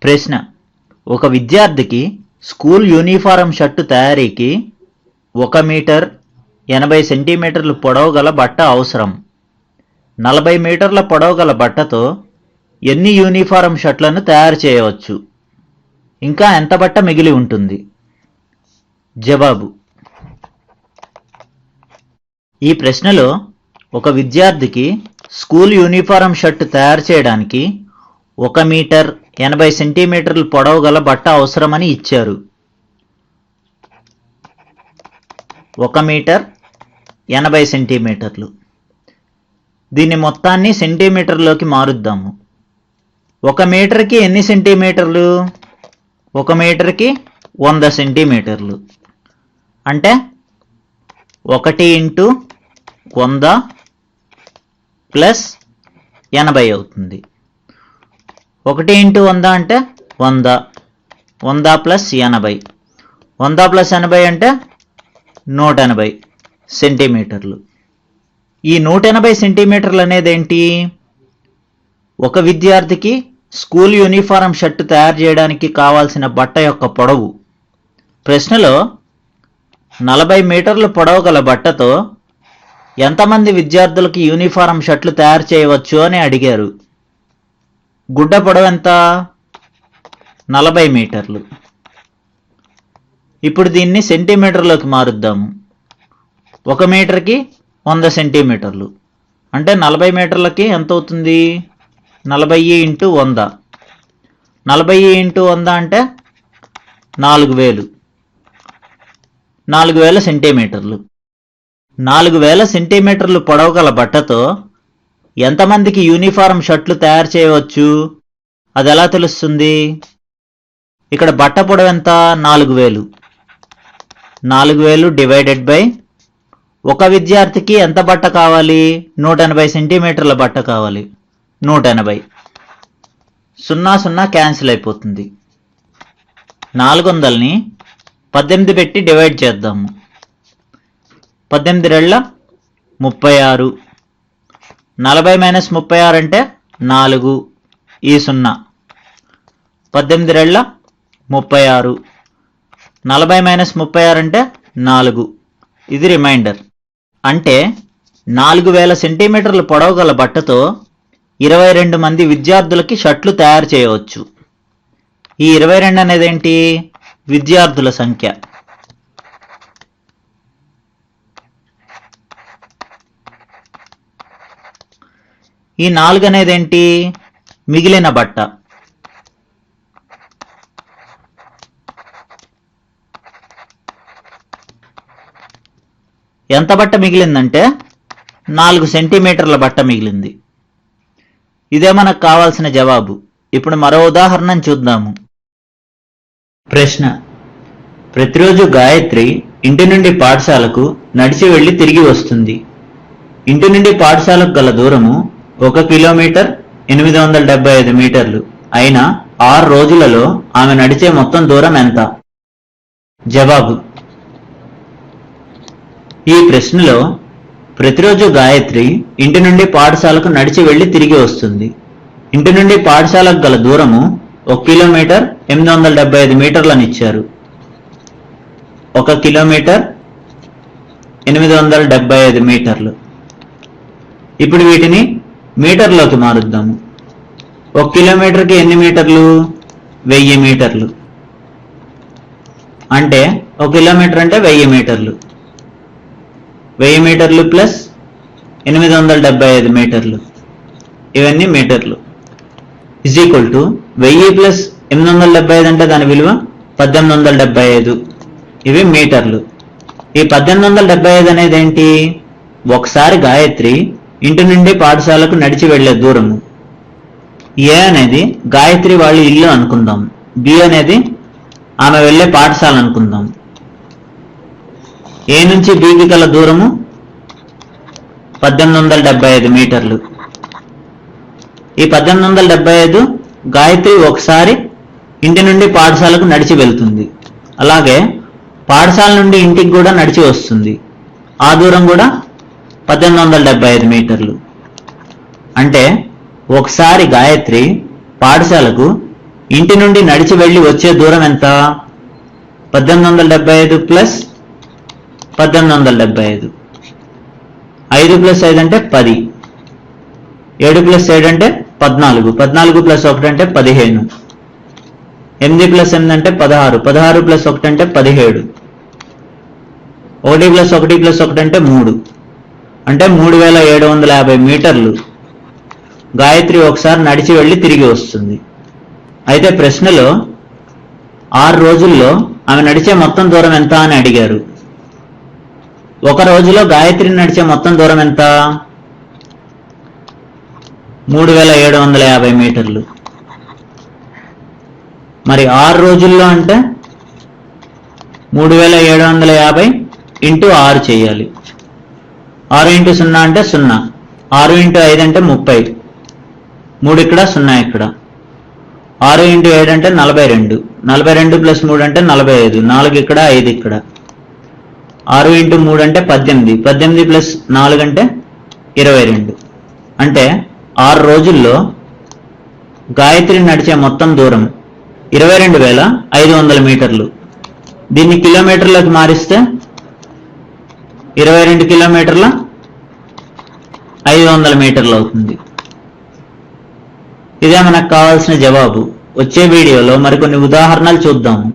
ప్రశ్న: ఒక విద్యార్థికి స్కూల్ యూనిఫారం షర్టు తయారీకి 1 మీటర్ 80 సెంటీమీటర్లు పొడవు గల బట్ట అవసరం. 40 మీటర్ల పొడవు గల బట్టతో ఎన్ని యూనిఫారం షర్ట్లను తయారు చేయవచ్చు? ఇంకా ఎంత బట్ట మిగిలి ఉంటుంది? జవాబు: ఈ ప్రశ్నలో ఒక విద్యార్థికి స్కూల్ యూనిఫారం షర్టు తయారు చేయడానికి 1 మీటర్ 80 సెంటీమీటర్లు పొడవు గల బట్ట అవసరమని ఇచ్చారు. 1 మీటర్ 80 సెంటీమీటర్లు. దీన్ని మొత్తాన్ని సెంటీమీటర్లోకి మారుద్దాము. 1 మీటర్కి ఎన్ని సెంటీమీటర్లు? 1 మీటర్కి 100 సెంటీమీటర్లు. అంటే 1 × 100 ప్లస్ 80 అవుతుంది. 1 × 100 అంటే 100, 100 ప్లస్ 80, 100 ప్లస్ 80 అంటే 180 సెంటీమీటర్లు. ఈ 180 సెంటీమీటర్లు అనేది ఏంటి? ఒక విద్యార్థికి స్కూల్ యూనిఫారం షర్టు తయారు చేయడానికి కావాల్సిన బట్ట యొక్క పొడవు. ప్రశ్నలో 40 మీటర్ల పొడవు గల బట్టతో ఎంతమంది విద్యార్థులకి యూనిఫారం షర్ట్లు తయారు చేయవచ్చు అని అడిగారు. గుడ్డ పొడవు ఎంత? 40 మీటర్లు. ఇప్పుడు దీన్ని సెంటీమీటర్లోకి మారుద్దాము. 1 మీటర్కి 100 సెంటీమీటర్లు అంటే 40 మీటర్లకి ఎంత అవుతుంది? 40 × 100. 40 × 100 అంటే 4000. 4000 సెంటీమీటర్లు. 4000 సెంటీమీటర్లు పొడవు గల బట్టతో ఎంతమందికి యూనిఫారం షర్ట్లు తయారు చేయవచ్చు? అది ఎలా తెలుస్తుంది? ఇక్కడ బట్ట పొడవు ఎంత? 4000. 4000 డివైడెడ్ బై ఒక విద్యార్థికి ఎంత బట్ట కావాలి? 180 సెంటీమీటర్ల బట్ట కావాలి. 180. 0 0 క్యాన్సిల్ అయిపోతుంది. 400ని 18 పెట్టి డివైడ్ చేద్దాము. 18 రెళ్ళ 36. 40 మైనస్ 36 అంటే 4. ఈ 0. 18 రెళ్ళ 36. 40 మైనస్ 36 అంటే 4. ఇది రిమైండర్. అంటే 4000 సెంటీమీటర్ల పొడవు గల బట్టతో 22 మంది విద్యార్థులకి షర్ట్లు తయారు చేయవచ్చు. ఈ 22 అనేది ఏంటి? విద్యార్థుల సంఖ్య. ఈ 4 అనేది ఏంటి? మిగిలిన బట్ట. ఎంత బట్ట మిగిలిందంటే 4 సెంటీమీటర్ల బట్ట మిగిలింది. ఇదే మనకు కావాల్సిన జవాబు. ఇప్పుడు మరో ఉదాహరణను చూద్దాము. ప్రశ్న: ప్రతిరోజు గాయత్రి ఇంటి నుండి పాఠశాలకు నడిచి వెళ్లి తిరిగి వస్తుంది. ఇంటి నుండి పాఠశాలకు గల దూరము 1 కిలోమీటర్ 875 మీటర్లు. అయినా 6 రోజులలో ఆమె నడిచే మొత్తం దూరం ఎంత? జవాబు: ఈ ప్రశ్నలో ప్రతిరోజు గాయత్రి ఇంటి నుండి పాఠశాలకు నడిచి వెళ్లి తిరిగి వస్తుంది. ఇంటి నుండి పాఠశాలకు గల దూరము 1 కిలోమీటర్ 875 మీటర్లను ఇచ్చారు. 1 కిలోమీటర్ 875 మీటర్లు. ఇప్పుడు వీటిని మీటర్లోకి మారుద్దాము. 1 కిలోమీటర్కి ఎన్ని మీటర్లు? 1000 మీటర్లు. అంటే 1 కిలోమీటర్ అంటే 1000 మీటర్లు. 1000 మీటర్లు ప్లస్ 875 మీటర్లు. ఇవన్నీ మీటర్లు. ఈజ్ ఈక్వల్ టు 1000 ప్లస్ 875 అంటే దాని విలువ 1875. ఇవి మీటర్లు. ఈ 1875 అనేది ఏంటి? ఒకసారి గాయత్రి ఇంటి నుండి పాఠశాలకు నడిచి వెళ్లే దూరము. ఏ అనేది గాయత్రి వాళ్ళ ఇల్లు అనుకుందాం. బి అనేది ఆమె వెళ్లే పాఠశాల అనుకుందాం. ఏ నుంచి బికి గల దూరము 1875 మీటర్లు. ఈ 1875 గాయత్రి ఒకసారి ఇంటి నుండి పాఠశాలకు నడిచి వెళ్తుంది. అలాగే పాఠశాల నుండి ఇంటికి కూడా నడిచి వస్తుంది. ఆ దూరం కూడా 1875 మీటర్లు. అంటే ఒకసారి గాయత్రి పాఠశాలకు ఇంటి నుండి నడిచి వెళ్ళి వచ్చే దూరం ఎంత? 1875 ప్లస్ 1875. 5 ప్లస్ 5 అంటే 10. 7 ప్లస్ 7 అంటే 14. 14 ప్లస్ 1 అంటే 15. 8 ప్లస్ 8 అంటే 16. 16 ప్లస్ 1 అంటే 17. 1 ప్లస్ 1 ప్లస్ 1 అంటే 3. అంటే 3750 మీటర్లు గాయత్రి ఒకసారి నడిచి వెళ్ళి తిరిగి వస్తుంది. అయితే ప్రశ్నలో 6 రోజుల్లో ఆమె నడిచే మొత్తం దూరం ఎంత అని అడిగారు. ఒక రోజులో గాయత్రి నడిచే మొత్తం దూరం ఎంత? 3750 మీటర్లు. మరి 6 రోజుల్లో అంటే 3750 ఇంటూ 6 చేయాలి. 6 ఇంటూ 0 అంటే 0. 6 ఇంటూ 5 అంటే 30. 3 ఇక్కడ 0 ఇక్కడ. 6 ఇంటూ 7 అంటే 42. 42 ప్లస్ 3 అంటే 45. 4 ఇక్కడ 5 ఇక్కడ. 6 ఇంటూ 3 అంటే 18. 18 ప్లస్ 4 అంటే 22. అంటే 6 రోజుల్లో గాయత్రి నడిచే మొత్తం దూరం 22,500 మీటర్లు. దీన్ని కిలోమీటర్లకు మారిస్తే 22 కిలోమీటర్ల 500 మీటర్లు అవుతుంది. ఇదే మనకు కావాల్సిన జవాబు. వచ్చే వీడియోలో మరికొన్ని ఉదాహరణలు చూద్దాము.